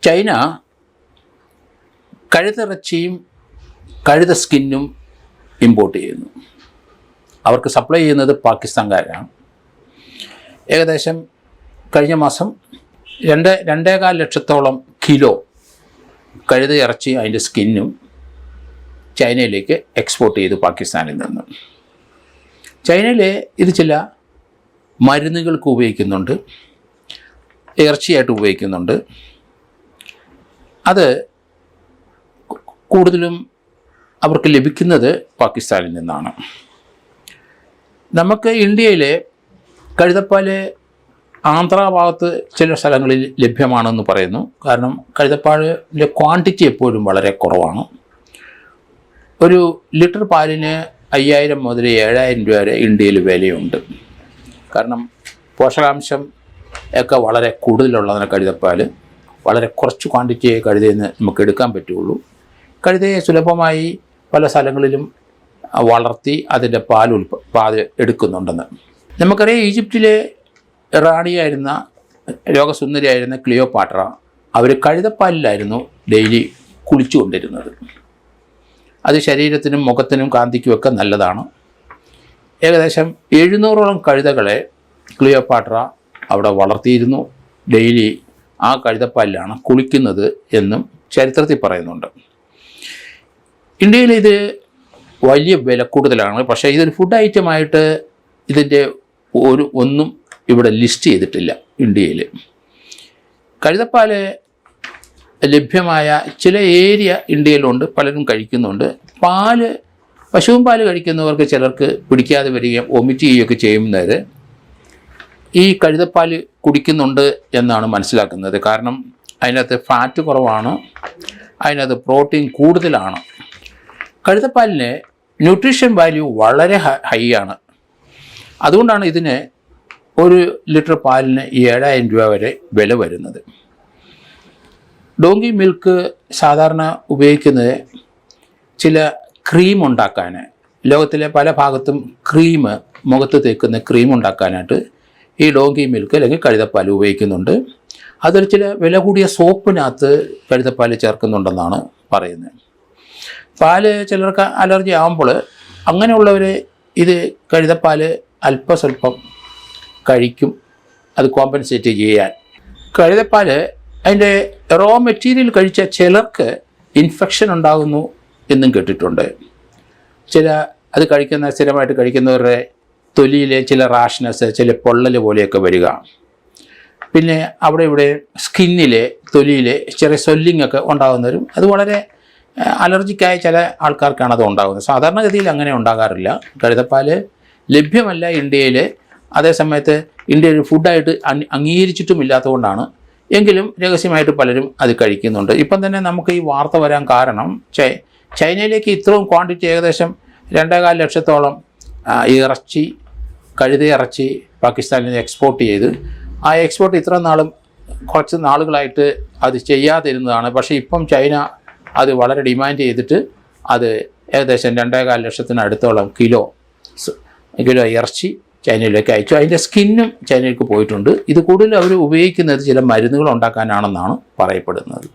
China കഴുതിറച്ചിയും കഴുത സ്കിന്നും import ചെയ്യുന്നു. അവർക്ക് സപ്ലൈ ചെയ്യുന്നത് പാകിസ്ഥാൻകാരാണ്. ഏകദേശം കഴിഞ്ഞ മാസം 2.25 ലക്ഷത്തോളം കിലോ കഴുത ഇറച്ചിയും അതിൻ്റെ സ്കിന്നും ചൈനയിലേക്ക് എക്സ്പോർട്ട് ചെയ്തു പാകിസ്ഥാനിൽ നിന്ന്. ചൈനയിൽ ഇത് ചില മരുന്നുകൾക്ക് ഉപയോഗിക്കുന്നുണ്ട്, ഇറച്ചിയായിട്ട് ഉപയോഗിക്കുന്നുണ്ട്. അത് കൂടുതലും അവർക്ക് ലഭിക്കുന്നത് പാകിസ്ഥാനിൽ നിന്നാണ്. നമുക്ക് ഇന്ത്യയിലെ കഴുതപ്പാൽ ആന്ധ്ര ഭാഗത്ത് ചില സ്ഥലങ്ങളിൽ ലഭ്യമാണെന്ന് പറയുന്നു. കാരണം കഴുതപ്പാലിൻ്റെ ക്വാണ്ടിറ്റി എപ്പോഴും വളരെ കുറവാണ്. ഒരു ലിറ്റർ പാലിന് 5000 മുതൽ 7000 രൂപ വരെ ഇന്ത്യയിൽ വിലയുണ്ട്. കാരണം പോഷകാംശം ഒക്കെ വളരെ കൂടുതലുള്ളതിന് കഴുതപ്പാൽ വളരെ കുറച്ച് ക്വാണ്ടിറ്റിയെ കഴുതയിൽ നിന്ന് നമുക്ക് എടുക്കാൻ പറ്റുള്ളൂ. കഴുതയെ സുലഭമായി പല സ്ഥലങ്ങളിലും വളർത്തി അതിൻ്റെ പാൽ എടുക്കുന്നുണ്ടെന്ന് നമുക്കറിയാം. ഈജിപ്തിലെ റാണിയായിരുന്ന ലോകസുന്ദരിയായിരുന്ന ക്ലിയോപാട്ര അവർ കഴുതപ്പാലിലായിരുന്നു ഡെയിലി കുളിച്ചുകൊണ്ടിരുന്നത്. അത് ശരീരത്തിനും മുഖത്തിനും കാന്തിക്കുമൊക്കെ നല്ലതാണ്. ഏകദേശം 700ഓളം കഴുതകളെ ക്ലിയോപാട്ര അവിടെ വളർത്തിയിരുന്നു. ഡെയിലി ആ കഴുതപ്പാലിലാണ് കുളിക്കുന്നത് എന്നും ചരിത്രത്തിൽ പറയുന്നുണ്ട്. ഇന്ത്യയിൽ ഇത് വലിയ വില കൂടുതലാണ്. പക്ഷേ ഇതൊരു ഫുഡ് ഐറ്റമായിട്ട് ഇതിൻ്റെ ഒന്നും ഇവിടെ ലിസ്റ്റ് ചെയ്തിട്ടില്ല ഇന്ത്യയിൽ. കഴുതപ്പാൽ ലഭ്യമായ ചില ഏരിയ ഇന്ത്യയിലുണ്ട്, പലരും കഴിക്കുന്നുണ്ട്. പശുവും പാല് കഴിക്കുന്നവർക്ക് ചിലർക്ക് പിടിക്കാതെ വരികയും വൊമിറ്റ് ചെയ്യുകയൊക്കെ ചെയ്യുന്നവർ ഈ കഴുതപ്പാൽ കുടിക്കുന്നുണ്ട് എന്നാണ് മനസ്സിലാക്കുന്നത്. കാരണം അതിനകത്ത് ഫാറ്റ് കുറവാണ്, അതിനകത്ത് പ്രോട്ടീൻ കൂടുതലാണ്. കഴുതപ്പാലിന് ന്യൂട്രീഷൻ വാല്യൂ വളരെ ഹൈ ആണ്. അതുകൊണ്ടാണ് ഇതിന് ഒരു ലിറ്റർ പാലിന് 7000 രൂപ വരെ വില വരുന്നത്. ഡോങ്കി മിൽക്ക് സാധാരണ ഉപയോഗിക്കുന്നത് ചില ക്രീം ഉണ്ടാക്കാൻ, ലോകത്തിലെ പല ഭാഗത്തും മുഖത്ത് തേക്കുന്ന ക്രീം ഉണ്ടാക്കാനായിട്ട് ഈ ഡോങ്കി മിൽക്ക് അല്ലെങ്കിൽ കഴുതപ്പാൽ ഉപയോഗിക്കുന്നുണ്ട്. അതിൽ ചില വില കൂടിയ സോപ്പിനകത്ത് കഴുതപ്പാൽ ചേർക്കുന്നുണ്ടെന്നാണ് പറയുന്നത്. പാല് ചിലർക്ക് അലർജി ആകുമ്പോൾ അങ്ങനെയുള്ളവർ ഇത് കഴുതപ്പാൽ അല്പസ്വല്പം കഴിക്കും, അത് കോമ്പൻസേറ്റ് ചെയ്യാൻ. കഴുതപ്പാൽ അതിൻ്റെ റോ മെറ്റീരിയൽ കഴിച്ച ചിലർക്ക് ഇൻഫെക്ഷൻ ഉണ്ടാകുന്നു എന്നും കേട്ടിട്ടുണ്ട്. അത് സ്ഥിരമായിട്ട് കഴിക്കുന്നവരുടെ തൊലിയിലെ ചില റാഷ്നെസ്, ചില പൊള്ളൽ പോലെയൊക്കെ വരിക. പിന്നെ ഇവിടെ സ്കിന്നിലെ തൊലിയിലെ ചെറിയ സ്വെല്ലിംഗ് ഒക്കെ ഉണ്ടാകുന്നവരും, അത് വളരെ അലർജിക്കായ ചില ആൾക്കാർക്കാണ് അത് ഉണ്ടാകുന്നത്. സാധാരണഗതിയിൽ അങ്ങനെ ഉണ്ടാകാറില്ല. കഴുതപ്പാൽ ലഭ്യമല്ല ഇന്ത്യയിൽ. അതേസമയത്ത് ഇന്ത്യയിൽ ഫുഡായിട്ട് അംഗീകരിച്ചിട്ടും ഇല്ലാത്തതുകൊണ്ടാണ്. എങ്കിലും രഹസ്യമായിട്ട് പലരും അത് കഴിക്കുന്നുണ്ട്. ഇപ്പം തന്നെ നമുക്ക് ഈ വാർത്ത വരാൻ കാരണം ചൈനയിലേക്ക് ഇത്രയും ക്വാണ്ടിറ്റി ഏകദേശം 2.25 ലക്ഷത്തോളം കഴുത ഇറച്ചി പാകിസ്ഥാനിൽ നിന്ന് എക്സ്പോർട്ട് ചെയ്ത്, ആ എക്സ്പോർട്ട് കുറച്ച് നാളുകളായിട്ട് അത് ചെയ്യാതിരുന്നതാണ്. പക്ഷേ ഇപ്പം ചൈന അത് വളരെ ഡിമാൻഡ് ചെയ്തിട്ട് അത് ഏകദേശം 2.25 ലക്ഷത്തിനടുത്തോളം കിലോ ഇറച്ചി ചൈനയിലേക്ക് അയച്ചു. അതിൻ്റെ സ്കിന്നും ചൈനയിലേക്ക് പോയിട്ടുണ്ട്. ഇത് കൂടുതൽ അവർ ഉപയോഗിക്കുന്നത് ചില മരുന്നുകൾ ഉണ്ടാക്കാനാണെന്നാണ് പറയപ്പെടുന്നത്.